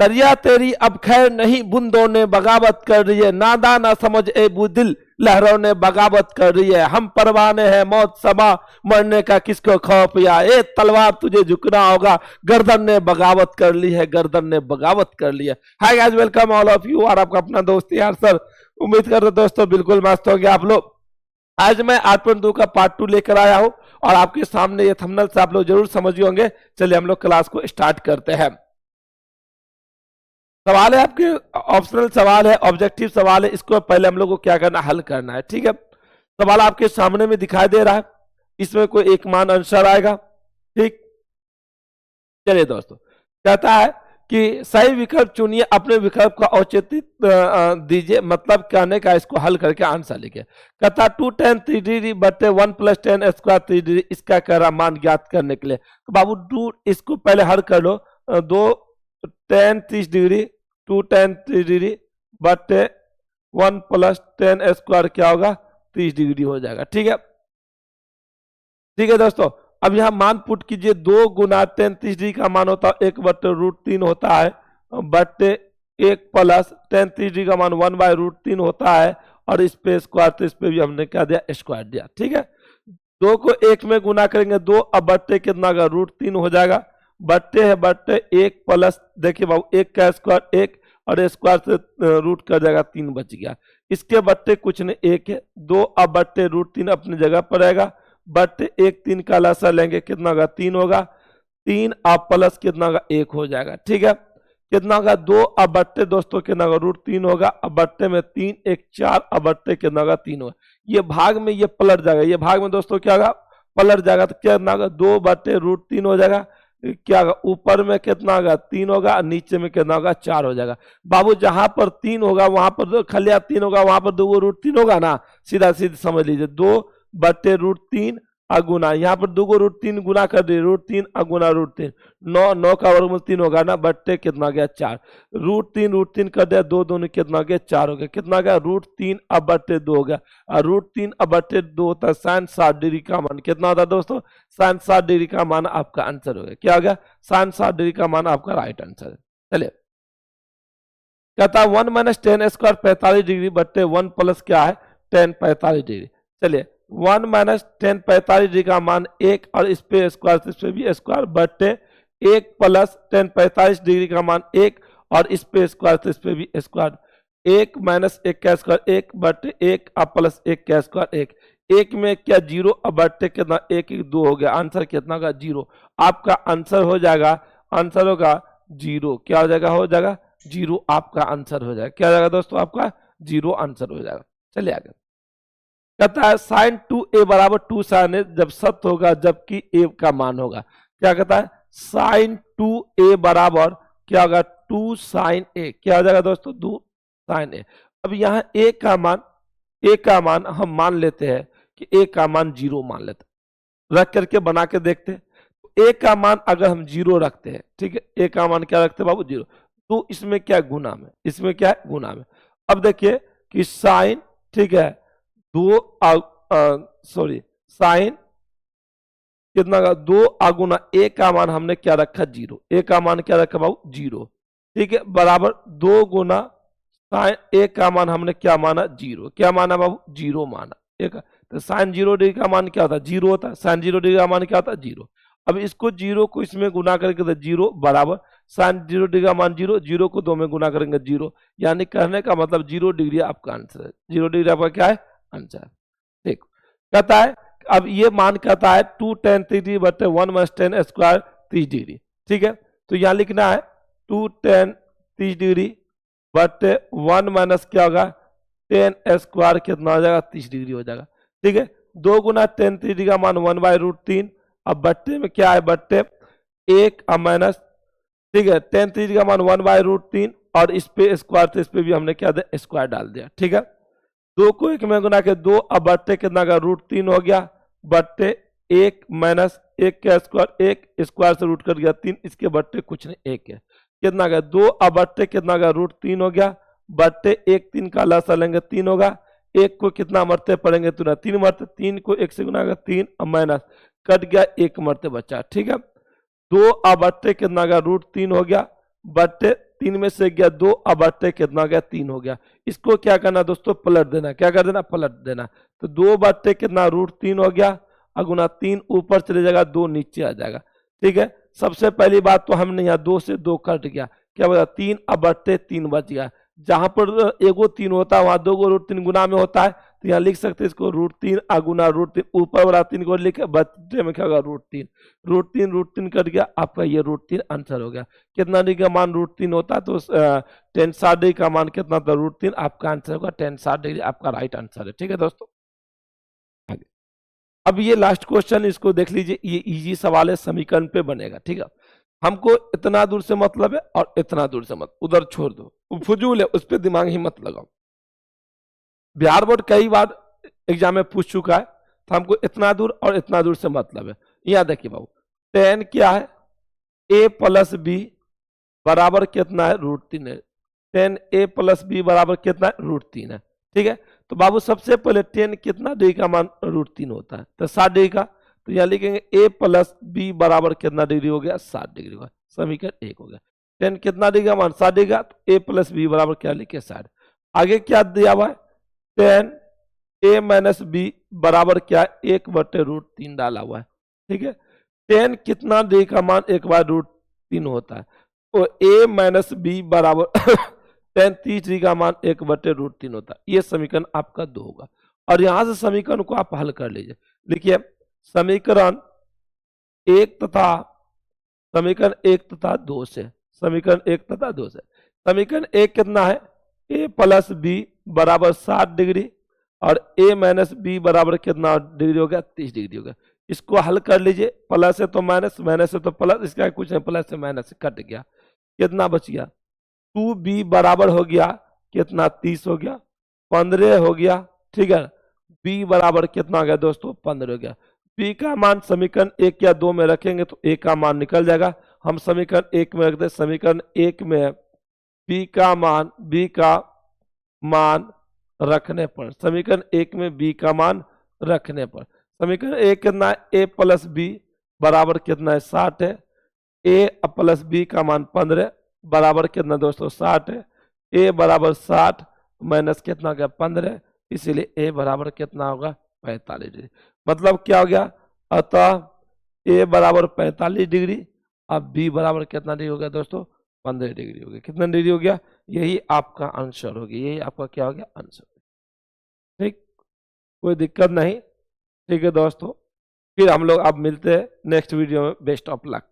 तरिया तेरी अब खैर नहीं, बूंदों ने बगावत कर रही है, नादा ना समझ ए बुदिल, लहरों ने बगावत कर रही है। हम परवाने हैं मौत समा, मरने का किसको खौफ या, ए तलवार तुझे झुकना होगा, गर्दन ने बगावत कर ली है, गर्दन ने बगावत कर ली है। Hi guys, welcome all of you, और आपका अपना दोस्त यार सर। उम्मीद कर रहे दोस्तों बिल्कुल मस्त हो गया आप लोग। आज मैं 8.2 का पार्ट 2 लेकर आया हूं, और आपके सामने ये थंबनेल से आप लोग जरूर समझ होंगे। चलिए हम लोग क्लास को स्टार्ट करते हैं। सवाल है आपके, ऑप्शनल सवाल है, ऑब्जेक्टिव सवाल है। इसको पहले हम लोग को क्या करना, हल करना है। ठीक है, सवाल आपके सामने में दिखाई दे रहा है, इसमें कोई एक मान आंसर आएगा। ठीक, चलिए दोस्तों, कहता है कि सही विकल्प चुनिए, अपने विकल्प का औचित्य दीजिए। मतलब कहने का, इसको हल करके आंसर लिखे। कहता 2 tan 3 डिग्री बटे 1 + tan स्क्वायर 3 डिग्री, इसका कह रहा मान ज्ञात करने के लिए। तो बाबू 2, इसको पहले हल कर लो। 2 tan 30 डिग्री, 2 tan 3 डिग्री बटे 1 + tan स्क्वायर क्या होगा, 30 डिग्री हो जाएगा। ठीक है, ठीक है दोस्तों। अब यहां मान पुट कीजिए, 2 गुना tan 30 डिग्री का मान होता है 1/√3 होता है, बटे 1 + tan 30 डिग्री का मान 1/√3 होता है, और इस पे स्क्वायर, तो इस पे भी हमने क्या दिया, स्क्वायर दिया। ठीक है, 2 को 1 में गुना करेंगे 2, अब बट्टे कितना का √3 हो जाएगा, बट्टे है बट्टे 1 + देखिए बाबू 1 का स्क्वायर 1, और स्क्वायर से रूट कर जाएगा 3 बच गया। इसके बट्टे कुछ नहीं 1 है, 2 अब बट्टे √3 अपनी जगह पर रहेगा, बट 1 3 का लसा लेंगे कितना होगा, 3 होगा, 3 अब प्लस कितना होगा, 1 हो जाएगा। ठीक है, कितना होगा 2 अब बट्टे दोस्तों कितना होगा, √3 होगा, अब बट्टे में 3 1 4, अब बट्टे कितना होगा, 3 होगा। ये भाग में ये पलट जाएगा, ये भाग में दोस्तों क्या होगा, पलट जाएगा। तो कितना होगा, 2 बट्टे √3 हो जाएगा। क्या होगा, ऊपर में कितना होगा, 3 होगा, नीचे में कितना होगा, 4 हो जाएगा। बाबू जहां पर 3 होगा वहां पर खलिया 3 होगा, वहां पर 2 √3 होगा ना, सीधा सीधा समझ लीजिए 2 बट्टे √3 अगुना, यहाँ पर 2 को √3 गुना कर दिए, √3 अगुना √3, 9 का वर्गमूल 3 होगा ना, बट्टे कितना गया 4, √3 कर दिया, 2 दूनी कितना गया 4 हो गया, कितना गया √3 अब बट्टे 2 हो गया, और √3 अब बट्टे 2 होता है 60 डिग्री का मान कितना होता है दोस्तों, 60 डिग्री का मान आपका आंसर हो गया। क्या हो गया, 60 डिग्री का मान आपका राइट आंसर है। चलिए, कहता 1 - tan स्क्वायर 45 डिग्री बट्टे 1 + क्या है, tan 45 डिग्री। चलिए, 1 - tan 45 डिग्री का मान 1, और इस पे स्क्वायर, इस पे भी स्क्वायर, बट्टे 1 + tan 45 डिग्री का मान 1, और इस पे स्क्वायर, इस पे भी स्क्वायर, 1 - 1 का स्क्वायर 1 बट्टे 1 अब प्लस 1 का स्क्वायर 1, 1 में क्या 0, अब बट्टे कितना 1 1 2 हो गया, आंसर कितना का 0। आपका आंसर हो जाएगा, आंसर होगा 0। क्या हो जाएगा, हो जाएगा 0 आपका आंसर हो जाएगा। क्या हो जाएगा दोस्तों, आपका 0 आंसर हो जाएगा। चलिए आगे, कहता है sin 2a बराबर 2 sin a जब सत्य होगा, जबकि a का मान होगा। क्या कहता है, sin 2a बराबर क्या होगा, 2 sin a। क्या हो जाएगा दोस्तों, 2 sin a। अब यहाँ a का मान हम मान लेते हैं कि a का मान 0 मान लेते हैं, रख करके बना के देखते हैं। a का मान अगर हम 0 रखते हैं, ठीक है, a का मान क्या रखते हैं बाबू, 0, तो इसमें क्या गुना में, इसमें क्या है गुना में। अब देखिए कि साइन, ठीक है, 2 सॉरी साइन कितना का 2 अगुना a का मान हमने क्या रखा, 0, a का मान क्या रखा बाबू 0। ठीक है, बराबर 2 गुना साइन a का मान हमने क्या माना, 0। क्या माना बाबू, 0 माना। एक तो साइन 0 डिग्री का मान क्या होता है, 0 होता है। साइन 0 डिग्री का मान क्या होता है, 0। अब इसको 0 को इसमें गुना करके तो 0 बराबर साइन 0 डिग्री का मान 0, 0 को 2 में गुना करेंगे 0, यानी कहने का मतलब 0 डिग्री आपका आंसर है। 0 डिग्री आपका क्या है, आंसर। ठीक, कहता है अब ये मान कहता है 2 tan 30 डिग्री बटे 1 - tan स्क्वायर 30 डिग्री। ठीक है, तो यहाँ लिखना है 2 tan 30 डिग्री बटे 1 - क्या होगा, tan स्क्वायर कितना हो जाएगा, 30 डिग्री हो जाएगा। ठीक है, 2 गुना tan 30 डिग्री का मान 1/√3, अब बट्टे में क्या है, बट्टे 1 अब माइनस, ठीक है, tan 30 डिग्री का मान 1/√3, और इस पे स्क्वायर, तो इस पे भी हमने क्या दिया, स्क्वायर डाल दिया। ठीक है, 2 को 1 में गुना के 2, अब बट्टे कितना का √3 हो गया, बट्टे 1 - 1 का स्क्वायर 1, स्क्वायर से रूट कर गया 3, इसके बट्टे कुछ नहीं 1 है, कितना का 2, अब बट्टे कितना का √3 हो गया, बट्टे 1 3 का लसा लेंगे 3 होगा, 1 को कितना मरते पड़ेंगे, तो ना 3 मरते, 3 को 1 से गुना कर 3, अब माइनस कट गया 1 मरते बचा। ठीक है, 2 अब बट्टे कितना का √3 हो गया, बट्टे 3 में से गया 2, अब बट्टे कितना गया 3 हो गया। इसको क्या करना दोस्तों, पलट देना। क्या कर देना, पलट देना। तो 2 बट्टे कितना √3 हो गया, अगुना 3 ऊपर चले जाएगा, 2 नीचे आ जाएगा। ठीक है, सबसे पहली बात तो हमने यहाँ 2 से 2 कट गया, क्या बता 3, अब बट्टे 3 बच गया। जहां पर एगो 3 होता है वहां 2 को √3 गुना में होता है, तो यहाँ लिख सकते हैं इसको √3 अगुना √3, ऊपर वाला 3 को लिखे, बच्चे में क्या होगा √3, √3 कट गया, आपका ये √3 आंसर हो गया। कितना डिग्री का मान √3 होता है, तो tan 60 डिग्री का मान कितना था, √3, आपका आंसर होगा tan 60 डिग्री, आपका राइट आंसर है। ठीक है दोस्तों, आगे अब ये लास्ट क्वेश्चन, इसको देख लीजिए, ये इजी सवाल है, समीकरण पे बनेगा। ठीक है, हमको इतना दूर से मतलब है और इतना दूर से मत, उधर छोड़ दो, फजूल है, उस पर दिमाग ही मत लगाओ। बिहार बोर्ड कई बार एग्जाम में पूछ चुका है, तो हमको इतना दूर और इतना दूर से मतलब है। यहाँ देखिए बाबू, tan क्या है, a + b बराबर कितना है, √3 है। tan a + b बराबर कितना है, √3 है। ठीक है, तो बाबू सबसे पहले tan कितना डिग्री का मान √3 होता है, तो 60 डिग्री का, तो यहाँ लिखेंगे a + b बराबर कितना डिग्री हो गया, 60 डिग्री का। समीकरण 1 हो गया। tan कितना डिग्री का मान 60 डिग्री का, तो a + b बराबर क्या लिखे 60। आगे क्या दिया हुआ है, tan a - b बराबर क्या है, 1/√3 डाला हुआ है। ठीक है, tan कितना डिग्री का मान एक बार √3 होता है, तो a - b बराबर tan 30 डिग्री का मान 1/√3 होता है। ये समीकरण आपका 2 होगा, और यहां से समीकरण को आप हल कर लीजिए। लिखिए समीकरण 1 तथा 2 से, समीकरण 1 तथा 2 से, समीकरण 1 कितना है, a + b बराबर 60 डिग्री, और a - b बराबर कितना डिग्री हो गया, 30 डिग्री हो गया। इसको हल कर लीजिए, प्लस है तो माइनस, माइनस है तो प्लस, इसका कुछ नहीं, प्लस से माइनस कट गया, कितना बच गया, 2b बराबर हो गया कितना, 30 हो गया, 15 हो गया। ठीक है, b बराबर कितना हो गया दोस्तों, 15 हो गया। b का मान समीकरण 1 या 2 में रखेंगे तो a का मान निकल जाएगा, हम समीकरण 1 में रखते हैं। समीकरण 1 में b का मान रखने पर, समीकरण 1 में b का मान रखने पर, समीकरण 1 कितना है, a + b बराबर कितना है, 60 है। a + b का मान 15 बराबर कितना दोस्तों, 60 है। a बराबर 60 माइनस कितना गया, 15, इसीलिए a बराबर कितना होगा, 45 डिग्री। मतलब क्या हो गया, अतः a बराबर 45 डिग्री, अब b बराबर कितना डिग्री हो गया दोस्तों, 15 डिग्री हो गया। कितना डिग्री हो गया, यही आपका आंसर हो गया, यही आपका क्या हो गया, आंसर। ठीक, कोई दिक्कत नहीं। ठीक है दोस्तों, फिर हम लोग अब मिलते हैं नेक्स्ट वीडियो में। Best of luck.